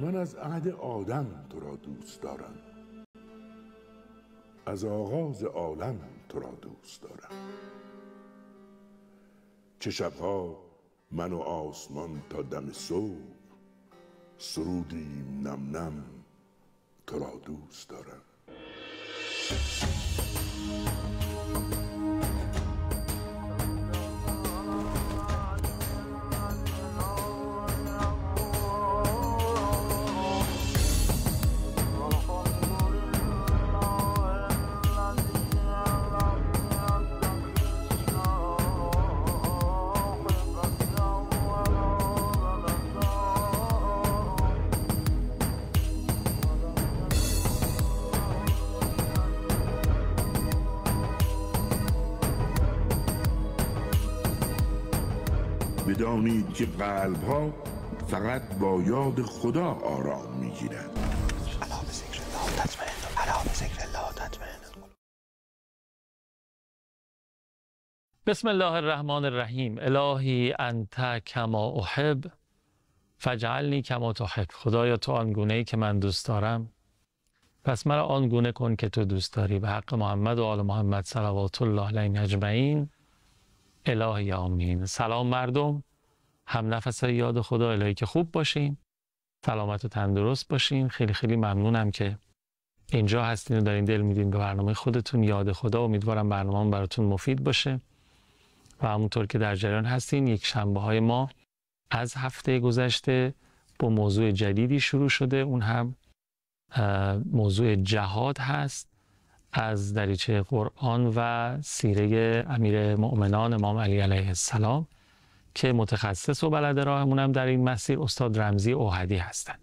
من از عهد آدم تو را دوست دارم، از آغاز عالم تو را دوست دارم. چه شبها من و آسمان تا دم صبح سرودیم نم نم تو را دوست دارم. بدانید که قلب‌ها فقط با یاد خدا آرام می‌گیرند. الا بذکر الله تطمئن، الا بذکر الله تطمئن. بسم الله الرحمن الرحیم. الهی انت کما احب فاجعلنی کما تحب. خدایا تو آنگونه‌ای که من دوست دارم، پس مرا آنگونه کن که تو دوست داری. به حق محمد و آل محمد صلوات الله علیهم اجمعین. الهی آمین. سلام مردم، هم نفس یاد خدا. الهی که خوب باشین، سلامت و تندرست باشین. خیلی خیلی ممنونم که اینجا هستین و دارین دل میدین به برنامه خودتون یاد خدا. امیدوارم برنامه براتون مفید باشه و همونطور که در جریان هستین، یک شنبه های ما از هفته گذشته با موضوع جدیدی شروع شده. اون هم موضوع جهاد هست از دریچه قرآن و سیره امیر مؤمنان امام علی علیه السلام که متخصص و بلد راهمون هم در این مسیر استاد رمزی اوحدی هستن.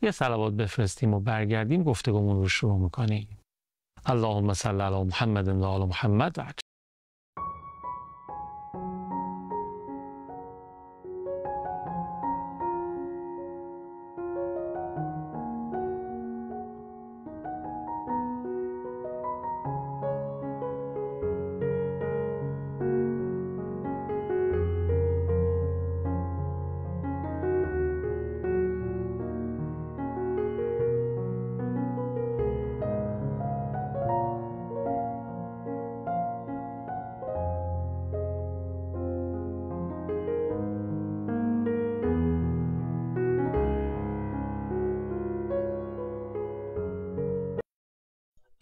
یه صلوات بفرستیم و برگردیم گفتگومون رو شروع میکنیم. اللهم صل علی محمد و آل محمد.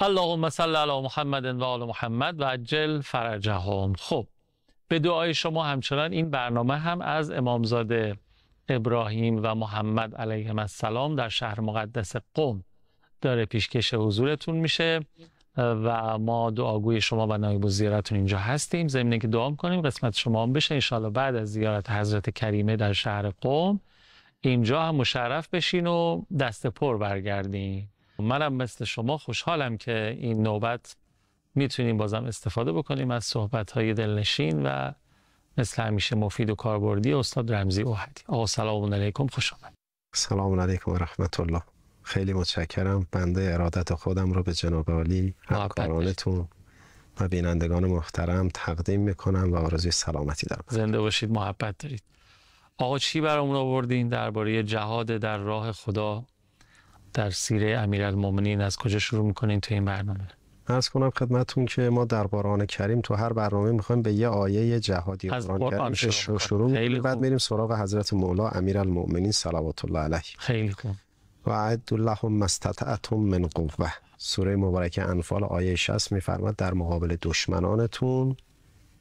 اللهم صل علی محمد و آل محمد و عجل فرجهم. خب، به دعای شما همچنان این برنامه هم از امامزاده ابراهیم و محمد علیهم السلام در شهر مقدس قم داره پیشکش حضورتون میشه و ما دعاگوی شما و نایب الزیارتون اینجا هستیم. ضمن که دعا کنیم قسمت شما هم بشه انشالله بعد از زیارت حضرت کریمه در شهر قم اینجا هم مشرف بشین و دست پر برگردین. منم مثل شما خوشحالم که این نوبت میتونیم بازم استفاده بکنیم از صحبت‌های دلنشین و مثل همیشه مفید و کاربردی استاد رمزی اوحدی. آقا سلام علیکم، خوش آمد. سلام علیکم و رحمت الله. خیلی متشکرم. بنده ارادت خودم رو به جناب عالی، همکارانتون و بینندگان محترم تقدیم میکنم و آرزوی سلامتی دارم. زنده باشید، محبت دارید. آقا چی برامون آوردین درباره جهاد در راه خدا در سیره امیرالمومنین؟ از کجا شروع میکنین تو این برنامه؟ عرض کنم خدمتون که ما در قرآن کریم تو هر برنامه میخوایم به یه آیه جهادی قرآن کریم شروع کنیم، بعد میریم سراغ حضرت مولا امیرالمومنین صلوات الله علیه. خیلی خوب. و اعدوا لهم ما استطعتم من قوة. سوره مبارکه انفال آیه 60 میفرماد در مقابل دشمنانتون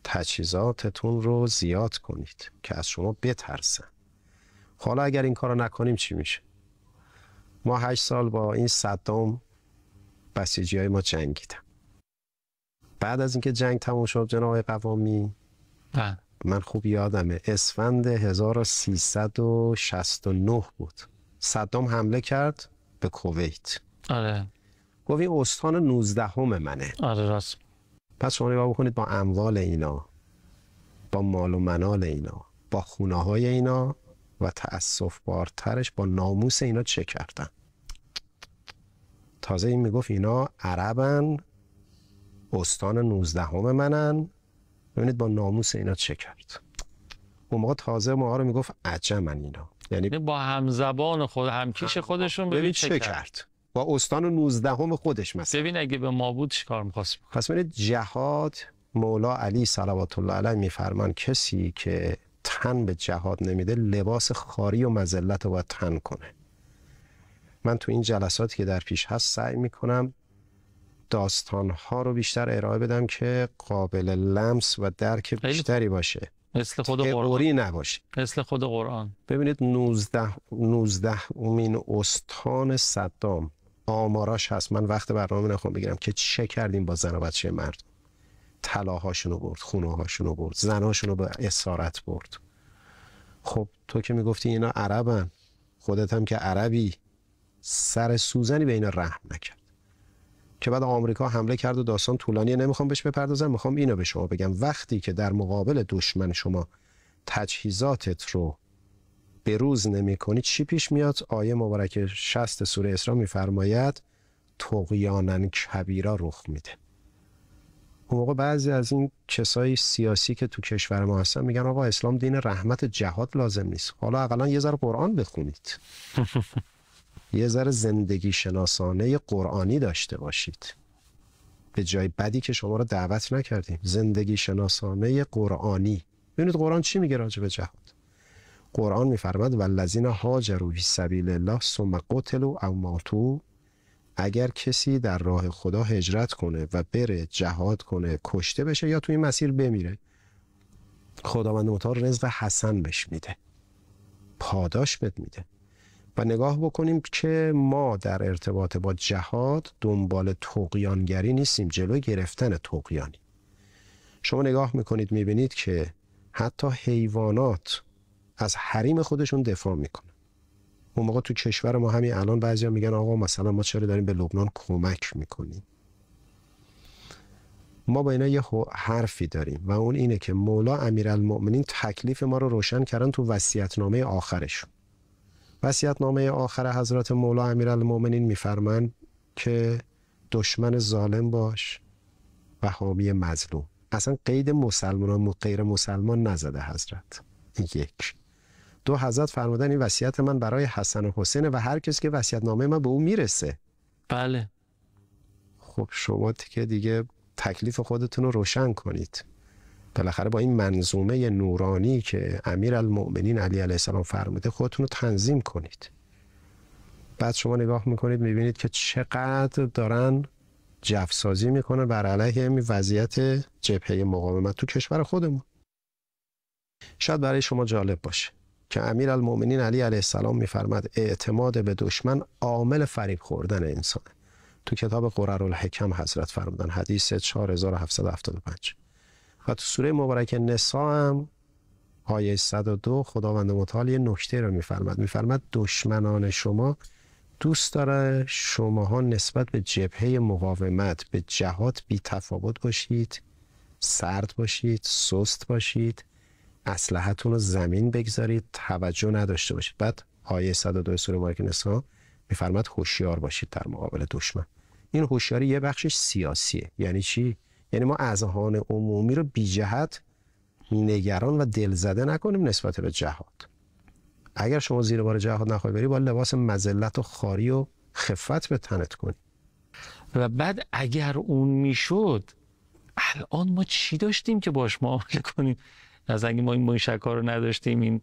تجهیزاتتون رو زیاد کنید که از شما بترسن. حالا اگر این کارو نکنیم چی میشه؟ ما 8 سال با این صدام بسیجی های ما جنگیدم. بعد از اینکه جنگ تموم شد جناب قوامی، من خوب یادمه اسفند 1369 بود، صدام حمله کرد به کویت. آره. گفت این استان 19 منه. آره راست. پس شما نگاه بکنید با اموال اینا، با مال و منال اینا، با خونه های اینا و تأسف بارترش با ناموس اینا چه کردن. تازه این میگفت اینا عربن، استان 19 منن. ببینید با ناموس اینا چه کرد. اون موقع تازه ما رو میگفت عجمن اینا. یعنی با همزبان خود همکیش خودشون ببین چه کرد. با استان 19 خودش مثلا. ببین اگه به ما بود چیکار می‌خواست. پس ببینید جهاد، مولا علی صلوات الله علیه میفرمان کسی که تن به جهاد نمیده لباس خاری و مذلت رو باید تن کنه. من تو این جلساتی که در پیش هست سعی میکنم داستانها رو بیشتر ارائه بدم که قابل لمس و درک بیشتری باشه، مثل خود قرآن نباشه. مثل خود قرآن. ببینید 19 امین استان صدام آماراش هست. من وقت برنامه نخوام بگیرم که چه کردیم با زن و بچه مردم. طلاهاشونو برد، خونه‌هاشونو برد، زناشونو به اسارت برد. خب تو که میگفتی اینا عربن، خودت هم که عربی، سر سوزنی به اینا رحم نکرد که بعد آمریکا حمله کرد و داستان طولانیه، نمیخوام بهش بپردازم. میخوام اینو به شما بگم، وقتی که در مقابل دشمن شما تجهیزاتت رو بروز نمی کنی چی پیش میاد؟ آیه مبارکه 60 سوره اسراء میفرماید طغیانا کبیرا رخ میده. اون موقع بعضی از این کسای سیاسی که تو کشور ما هستن میگن آقا اسلام دین رحمت، جهاد لازم نیست. حالا اقلا یه ذره قرآن بخونید. یه ذره زندگی شناسانه قرآنی داشته باشید. به جای بدی که شما رو دعوت نکردیم، زندگی شناسانه قرآنی. ببینید قرآن چی میگه راجع به جهاد. قرآن میفرماد والذین هاجروا فی سبیل الله ثم قتلوا او ماتوا، اگر کسی در راه خدا هجرت کنه و بره جهاد کنه، کشته بشه یا تو این مسیر بمیره، خداوند متعال رزق حسن بهش میده، پاداش بهت میده. و نگاه بکنیم که ما در ارتباط با جهاد دنبال طغیانگری نیستیم، جلوی گرفتن طغیانی. شما نگاه میکنید میبینید که حتی حیوانات از حریم خودشون دفاع میکنن. اون موقع تو کشور ما همین الان بعضیا میگن آقا مثلا ما چرا داریم به لبنان کمک میکنیم؟ ما با اینا یه حرفی داریم و اون اینه که مولا امیرالمؤمنین تکلیف ما رو روشن کردن تو وصیت‌نامه آخرشون. وصیت‌نامه آخر حضرت مولا امیرالمؤمنین میفرمان که دشمن ظالم باش و حامی مظلوم. اصلا قید مسلمان و غیر مسلمان نزده حضرت. یک. دو، حضرت فرمودن این وصیت من برای حسن و حسین و هر کس که وصیت‌نامه من به اون میرسه. بله. خب شما که دیگه تکلیف خودتون رو روشن کنید. بالاخره با این منظومه نورانی که امیرالمؤمنین علی علیه السلام فرموده خودتون رو تنظیم کنید. بعد شما نگاه میکنید میبینید که چقدر دارن جفسازی میکنن بر علیه این وضعیت جبهه مقاومت تو کشور خودمون. شاید برای شما جالب باشه که امیرالمؤمنین علی علیه السلام میفرماد اعتماد به دشمن عامل فریب خوردن انسان. تو کتاب قررالحکم حضرت فرمودن، حدیث 4775. و تو سوره مبارکه نساء هم آیه 102 خداوند متعال یه نکته رو میفرماد دشمنان شما دوست داره شماها نسبت به جبهه مقاومت به جهاد بی تفاوت باشید، سرد باشید، سست باشید، اسلحتون رو زمین بگذارید، توجه نداشته باشید. بعد آیه 102 سوره مبارکه نساء میفرماد هوشیار باشید در مقابل دشمن. این هوشیاری یه بخشش سیاسیه. یعنی چی؟ یعنی ما اذهان عمومی رو بی جهت نگران و دلزده نکنیم نسبت به جهاد. اگر شما زیر بار جهاد نخواهی بری، باید لباس مذلت و خاری و خفت به تنت کنی. و بعد اگر اون میشد الان ما چی داشتیم که باش معامله کنیم؟ از اگه ما این موشک‌ها رو نداشتیم، این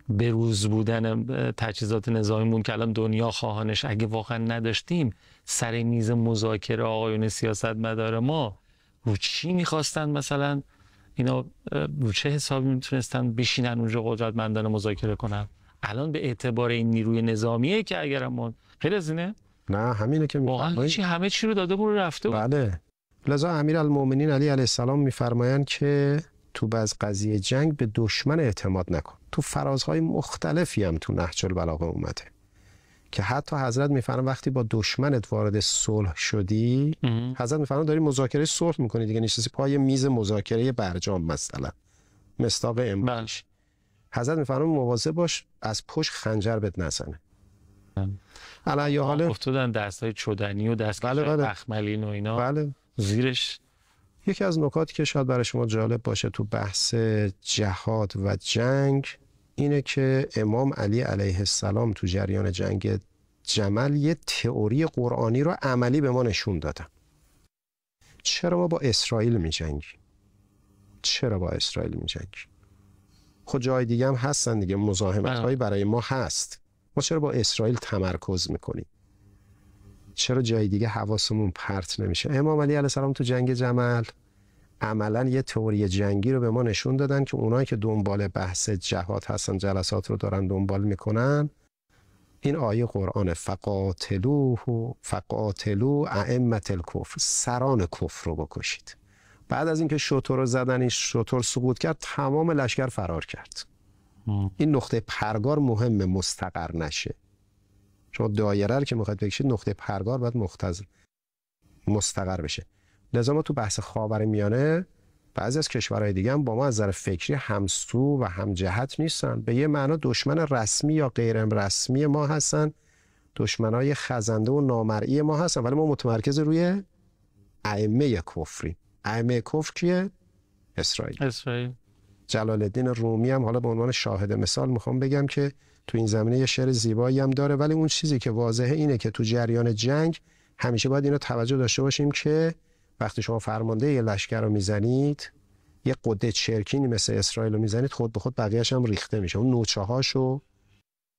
بروز بودن تجهیزات نظامیمون که الان دنیا خواهانش، اگه واقعا نداشتیم، سر میز مذاکره آقایون سیاستمدار ما رو چی میخواستن؟ مثلا اینا رو چه حسابی میتونستن بشینن اونجا قدرتمندانه مذاکره کنن؟ الان به اعتبار این نیروی نظامیه که اگرمون خیلی از اینه؟ نه همینه که واقعا همه چی رو داده بود رفته بود. بله. لذا امیرالمؤمنین علی علیه السلام میفرمایند که تو بعض قضیه جنگ به دشمن اعتماد نکن. تو فرازهای مختلفی هم تو نهج البلاغه اومده که حتی حضرت میفرمان وقتی با دشمنت وارد صلح شدی، حضرت میفرمان داری مذاکره صلح میکنی دیگه، نشستی پای میز مذاکره برجام مثلا مصداق امروز، حضرت میفرمان مواظب باش از پشت خنجر بهت نزنه. علی حاله افتادن دستای چدنی و دستکش اخملین و اینا. بله. زیرش یکی از نکاتی که شاید برای شما جالب باشه تو بحث جهاد و جنگ، اینه که امام علی علیه السلام تو جریان جنگ جمل یه تئوری قرآنی رو عملی به ما نشون دادن. چرا ما با اسرائیل می جنگیم؟ چرا با اسرائیل می جنگیم؟ خود جای دیگه هم هستن دیگه، مزاحمت هایی برای ما هست. ما چرا با اسرائیل تمرکز میکنیم؟ چرا جای دیگه حواسمون پرت نمیشه؟ امام علی علیه السلام تو جنگ جمل عملا یه تئوری جنگی رو به ما نشون دادن که اونایی که دنبال بحث جهاد هستن، جلسات رو دارن دنبال میکنن، این آیه قرآن فقاتلو ائمة الکفر، سران کفر رو بکشید. بعد از اینکه شتر رو زدن، این شتر سقوط کرد، تمام لشکر فرار کرد. این نقطه پرگار مهمه مستقر نشه. شما دایره رو که میخواید بکشید، نقطه پرگار باید مستقر بشه. لذا ما تو بحث خاورمیانه بعضی از کشورهای دیگه هم با ما از نظر فکری همسو و همجهت نیستن. به یه معنا دشمن رسمی یا غیر رسمی ما هستن، دشمنای خزنده و نامرئی ما هستن، ولی ما متمرکز روی ائمه کفریم. ائمه کفر کیه؟ اسرائیل. جلال الدین رومی هم حالا به عنوان شاهد مثال میخوام بگم که تو این زمینه یه شعر زیبایی هم داره، ولی اون چیزی که واضحه اینه که تو جریان جنگ همیشه باید اینو توجه داشته باشیم که وقتی شما فرمانده یه لشکر رو میزنید، یه قده چرکینی مثل اسرائیل رو میزنید، خود به خود بقیه‌اش هم ریخته میشه. اون نوچه‌هاشو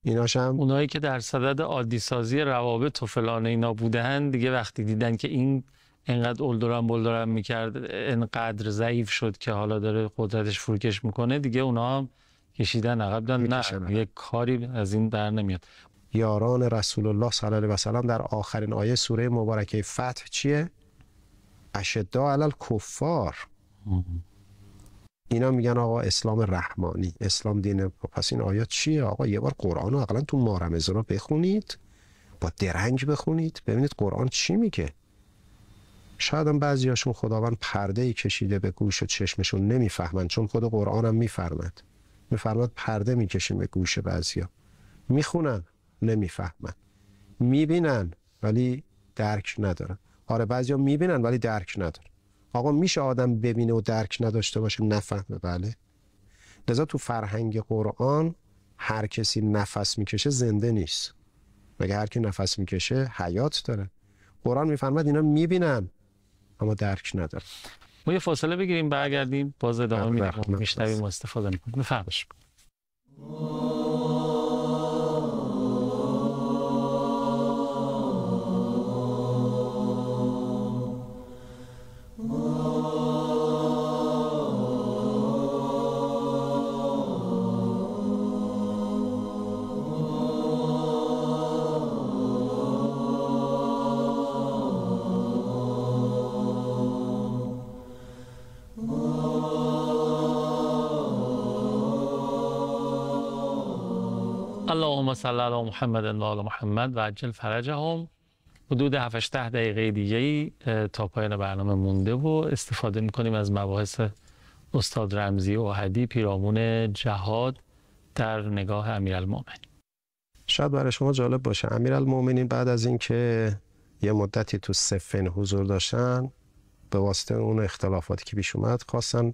ایناش هم اونایی که در صدد عادی سازی روابط و فلان اینا بودن دیگه، وقتی دیدن که این انقدر بلدرم میکرد، انقدر ضعیف شد که حالا داره قدرتش فروکش میکنه، دیگه اونا هم کشیدن عقب. نه، یک کاری از این در نمیاد. یاران رسول الله صلی الله علیه و سلم در آخرین آیه سوره مبارکه فتح چیه؟ اشداء علی الکفار. اینا میگن آقا اسلام رحمانی، اسلام دین. پس این آیات چیه آقا؟ یه بار قرآن رو اقلا تو ماه رمضان رو بخونید، با درنگ بخونید، ببینید قرآن چی میگه. شاید هم بعضیاشون خداوند پرده‌ای کشیده به گوش و چشمشون، نمیفهمن، چون خود قرآن هم میفرماد پرده میکشیم به گوش بعضیا. میخونن نمیفهمن، میبینن ولی درک ندارن. آره بعضیا میبینن ولی درک ندارن. آقا میشه آدم ببینه و درک نداشته باشه نفهمه؟ بله. لذا تو فرهنگ قرآن هر کسی نفس میکشه زنده نیست، مگه هر کی نفس میکشه حیات داره. قرآن میفرماد اینا میبینن اما درک ندارن. ما یه فاصله بگیریم، برگردیم باز ادامه میدیم، میشنویم و استفاده میکنیم. بفرمایید. اللهم صل علی محمد و آل محمد و عجل فرجهم. حدود 7-8 دقیقه دیگه تا پایان برنامه مونده و استفاده میکنیم از مباحث استاد رمزی اوحدی، پیرامون جهاد در نگاه امیرالمومنین. شاید برای شما جالب باشه، امیرالمومنین بعد از اینکه یه مدتی تو صفین حضور داشتن، به واسطه اون اختلافاتی که پیش اومد خواستن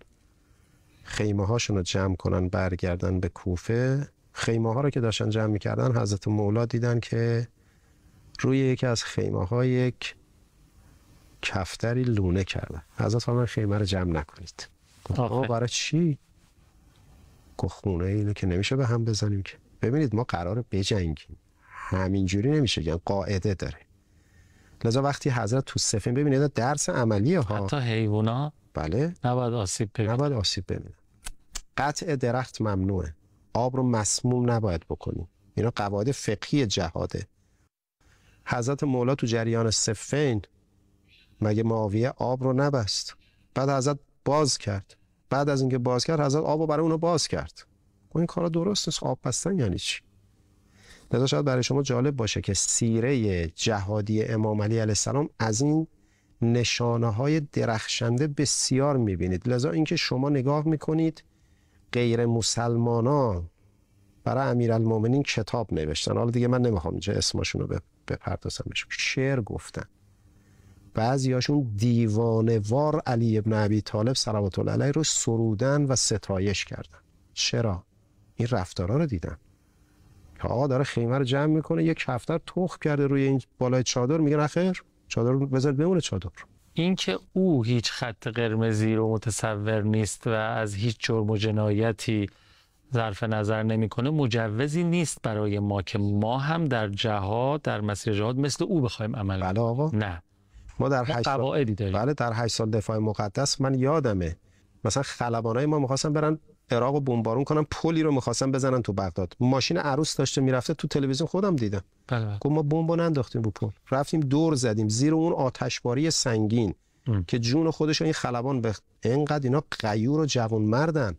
خیمه هاشون رو جمع کنن برگردن به کوفه. خیمه ها رو که داشتن جمع میکردن، حضرت مولا دیدن که روی یکی از خیمه ها یک کفتری لونه کرده. حضرت فرمودن خیمه رو جمع نکنید. گفت برای چی؟ گفت خونه اینو که نمیشه به هم بزنیم که. ببینید ما قراره بجنگیم، همینجوری نمیشه، یعنی قاعده داره. لذا وقتی حضرت تو صفین، ببینید درس عملیه ها، حتی حیونا بله نباید آسیب ببینن. قطع درخت ممنوعه، آب رو مسموم نباید بکنیم. اینا قواعد فقهی جهاده. حضرت مولا تو جریان صفین مگه معاویه آب رو نبست؟ بعد حضرت باز کرد. بعد از اینکه باز کرد، حضرت آب رو برای اونو باز کرد. این کارا درست نیست. آب بستن یعنی چی؟ لذا شاید برای شما جالب باشه که سیره جهادی امام علی علیه السلام از این نشانه‌های درخشنده بسیار می‌بینید. لذا اینکه شما نگاه می‌کنید غیر مسلمانان برای امیرالمومنین کتاب نوشتن، حالا دیگه من نمیخوام اینجا اسمشون رو بپردازم، شعر گفتن، بعضیاشون دیوانه‌وار علی ابن ابی طالب صلوات الله علیه رو سرودن و ستایش کردن. چرا؟ این رفتارا رو دیدم که آقا داره خیمه رو جمع میکنه، یک کفتر تخم کرده روی این بالای چادر، میگه نخیر چادر رو بذار بمونه چادر. اینکه او هیچ خط قرمزی رو متصور نیست و از هیچ جرم و جنایتی ظرف نظر نمیکنه مجوزی نیست برای ما که ما هم در جهاد، در مسیر جهاد مثل او بخوایم عمل کنیم. بله آقا. نه، ما در 8 قواعدی داریم. بله در 8 سال دفاع مقدس من یادمه مثلا خلبانای ما می‌خواستن برن عراق رو بمبارون کنن، پلی رو می‌خواستن بزنن تو بغداد، ماشین عروس داشته میرفته تو تلویزیون خودم دیدم. بله. گفت ما بمب ننداختیم رو پل، رفتیم دور زدیم زیر اون آتشباری سنگین که جون خودش این خلبان به اینقدر اینا غیور و جوانمردن،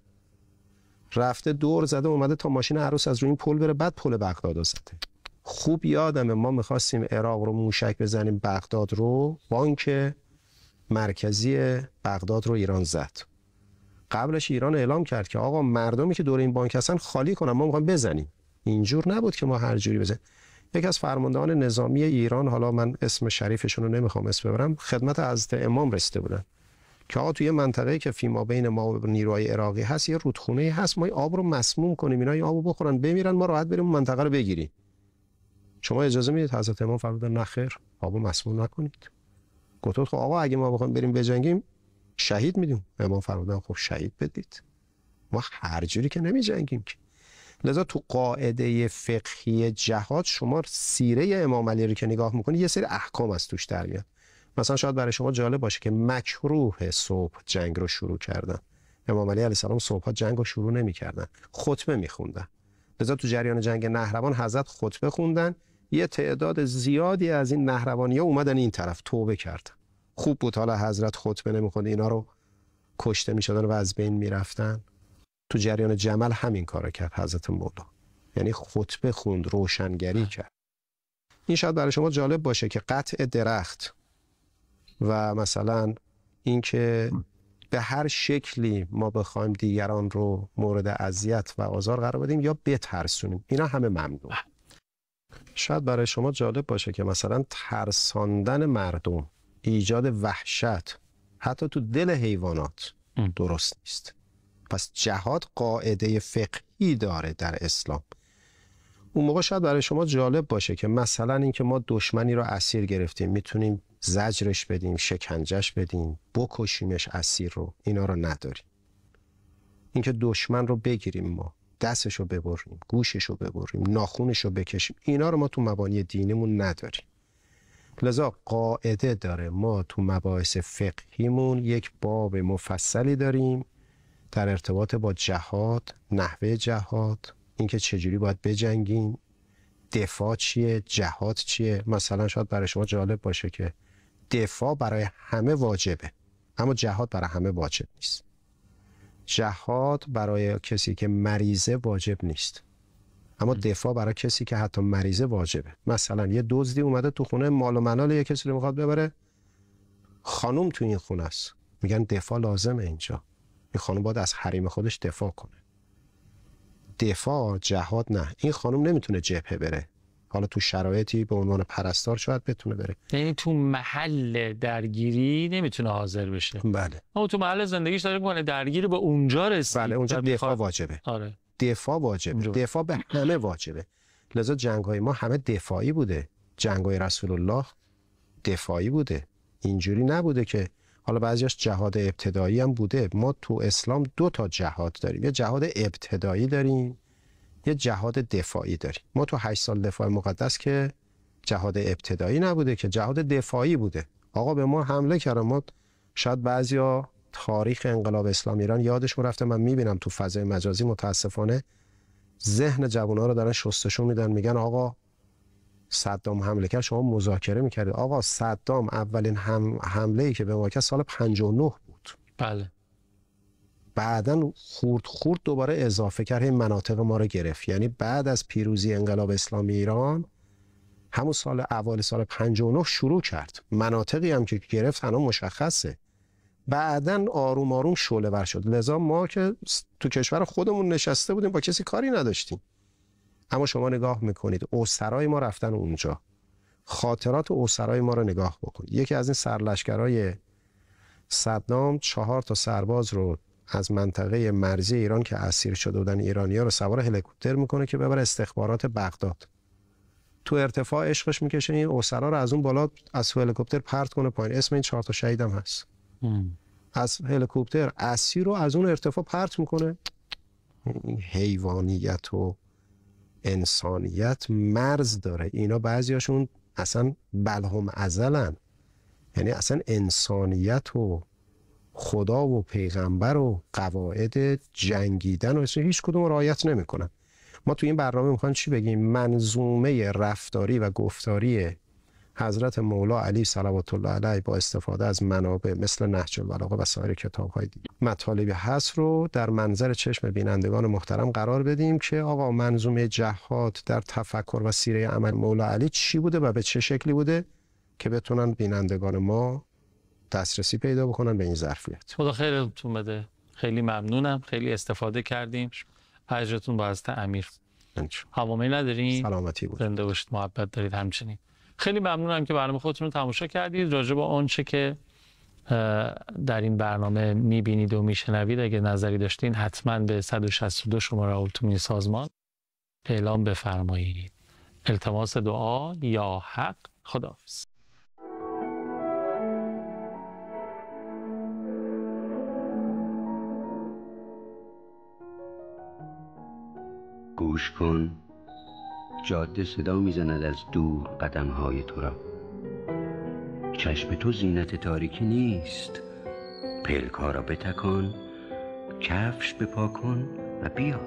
رفته دور زده اومده تا ماشین عروس از روی این پل بره، بعد پل بغداد رو زده. خوب یادمه ما می‌خواستیم عراق رو موشک بزنیم، بغداد رو، بانک مرکزی بغداد رو ایران زد. قبلش ایران اعلام کرد که آقا مردمی که دور این بانک هستن خالی کنن، ما می‌خوایم بزنیم. اینجور نبود که ما هر جوری بزنیم. یکی از فرماندهان نظامی ایران، حالا من اسم شریفشون رو نمیخوام اسم ببرم، خدمت حضرت امام رسیده بودن که آقا توی منطقه‌ای که فیما بین ما و نیروهای عراقی هست یه رودخونه‌ای هست، ما این آب رو مسموم کنیم، اینا این آبو بخورن بمیرن، ما راحت بریم منطقه رو بگیریم. شما اجازه میدید؟ حضرت امام فرمودن نه خیر، آبو مسموم نکنید. گفتم خب آقا اگه ما بخوایم بریم بجنگیم شهید میدیم. امام فرمودن خب شهید بدید، ما هر جوری که نمیجنگیم که. لذا تو قاعده فقهی جهاد شما سیره امام علی رو که نگاه میکنید یه سری احکام از توش در میاد. مثلا شاید برای شما جالب باشه که مکروه صبح جنگ رو شروع کردن. امام علی علیه السلام صبح جنگ رو شروع نمی‌کردن، خطبه می‌خوندن. لذا تو جریان جنگ نهروان حضرت خطبه خوندن، یه تعداد زیادی از این نهروانی‌ها اومدن این طرف توبه کردن. خوب بود حالا حضرت خطبه نمی‌خوند، اینا رو کشته می‌شدن و از بین می‌رفتن. تو جریان جمل همین کارو کرد حضرت مولا، یعنی خطبه خوند، روشنگری کرد. این شاید برای شما جالب باشه که قطع درخت و مثلا اینکه به هر شکلی ما بخوایم دیگران رو مورد اذیت و آزار قرار بدیم یا بترسونیم، اینا همه ممنوع. شاید برای شما جالب باشه که مثلا ترساندن مردم، ایجاد وحشت حتی تو دل حیوانات درست نیست. پس جهاد قاعده فقهی داره در اسلام. اون موقع شاید برای شما جالب باشه که مثلا اینکه ما دشمنی رو اسیر گرفتیم میتونیم زجرش بدیم، شکنجهش بدیم، بکشیمش اسیر رو، اینا رو نداریم. اینکه دشمن رو بگیریم، ما دستش رو ببریم، گوشش رو ببریم، ناخونش رو بکشیم، اینا رو ما تو مبانی دینیمون نداریم. لذا قاعده داره، ما تو مباحث فقهیمون یک باب مفصلی داریم در ارتباط با جهاد، نحوه جهاد، اینکه چجوری باید بجنگیم، دفاع چیه، جهاد چیه. مثلا شاید برای شما جالب باشه که دفاع برای همه واجبه اما جهاد برای همه واجب نیست. جهاد برای کسی که مریضه واجب نیست اما دفاع برای کسی که حتی مریضه واجبه. مثلا یه دزدی اومده تو خونه، مال و منال یه کسی رو میخواد ببره، خانوم تو این خونه است، میگن دفاع لازمه اینجا، این خانوم باید از حریم خودش دفاع کنه. دفاع، جهاد نه. این خانوم نمیتونه جبهه بره، حالا تو شرایطی به عنوان پرستار شاید بتونه بره، یعنی تو محل درگیری نمیتونه حاضر بشه. بله. اما تو محل زندگیش داره کنه درگیری به اونجا رسید. بله اونجا دفاع واجبه. آره. دفاع واجبه. دفاع به همه واجبه. لذا جنگ‌های ما همه دفاعی بوده. جنگ‌های رسول الله دفاعی بوده. اینجوری نبوده که حالا بعضیش جهاد ابتدایی هم بوده. ما تو اسلام 2 تا جهاد داریم. یه جهاد ابتدایی داریم، یه جهاد دفاعی داریم. ما تو 8 سال دفاع مقدس که جهاد ابتدایی نبوده که جهاد دفاعی بوده. آقا به ما حمله کردن، ما شاید بعضیا تاریخ انقلاب اسلامی ایران یادشون رفته. من میبینم تو فضای مجازی متاسفانه ذهن جوان‌ها رو دارن شستشون میدن، میگن آقا صدام حمله کرد، شما مذاکره میکردید. آقا صدام اولین حمله‌ای که به ما کرد سال 59 بود. بله. بعدن خورد دوباره اضافه کرد، این مناطق ما رو گرفت. یعنی بعد از پیروزی انقلاب اسلامی ایران همون سال اوایل سال 59 شروع کرد. مناطقی هم که گرفت هنوز مشخصه. بعدن آروم آروم شعله ور شد. لذا ما که تو کشور خودمون نشسته بودیم با کسی کاری نداشتیم. اما شما نگاه میکنید اسرای ما رفتن اونجا، خاطرات اسرای ما رو نگاه بکنید. یکی از این سرلشکرای صدام 4 تا سرباز رو از منطقه مرزی ایران که اسیر شده بودن ایرانی‌ها رو سوار هلیکوپتر میکنه که ببره استخبارات بغداد. تو ارتفاع عشقش میکشه این اسرا رو از اون بالا از هلیکوپتر پرت کنه پایین. اسم این 4 تا شهیدم هست. از هلیکوپتر اسیر رو از اون ارتفاع پرت میکنه. این حیوانیت و انسانیت مرز داره. اینا بعضیاشون اصلا بلهم ازلن، یعنی اصلا انسانیت و خدا و پیغمبر و قواعد جنگیدن و هیچ کدوم رعایت نمیکنن. ما تو این برنامه میخوایم چی بگیم؟ منظومه رفتاری و گفتاری حضرت مولا علی صلوات الله علیه با استفاده از منابع مثل نهج البلاغه و سایر کتاب‌های دیگه مطالبی هست رو در منظر چشم بینندگان محترم قرار بدیم که آقا منظومه جهاد در تفکر و سیره عمل مولا علی چی بوده و به چه شکلی بوده که بتونن بینندگان ما دسترسی پیدا بکنن به این ظرفیت. خدا خیرتون بده. خیلی ممنونم، خیلی استفاده کردیم. اجرتون با حضرت امیر. هوامی ندارین؟ سلامتی بود. زنده باشید، محبت دارید همچنین. خیلی ممنونم که برنامه خودتون رو تماشا کردید. راجع به آنچه که در این برنامه میبینید و میشنوید اگه نظری داشتین حتما به 162 شماره عمومی سازمان اعلام بفرمایید. التماس دعا یا حق. خداحافظ. گوش کن، جاده صدا میزند از دور قدم‌های تو را. چشم تو زینت تاریکی نیست. پلک‌ها را بتکن، کفش بپا کن و بیا.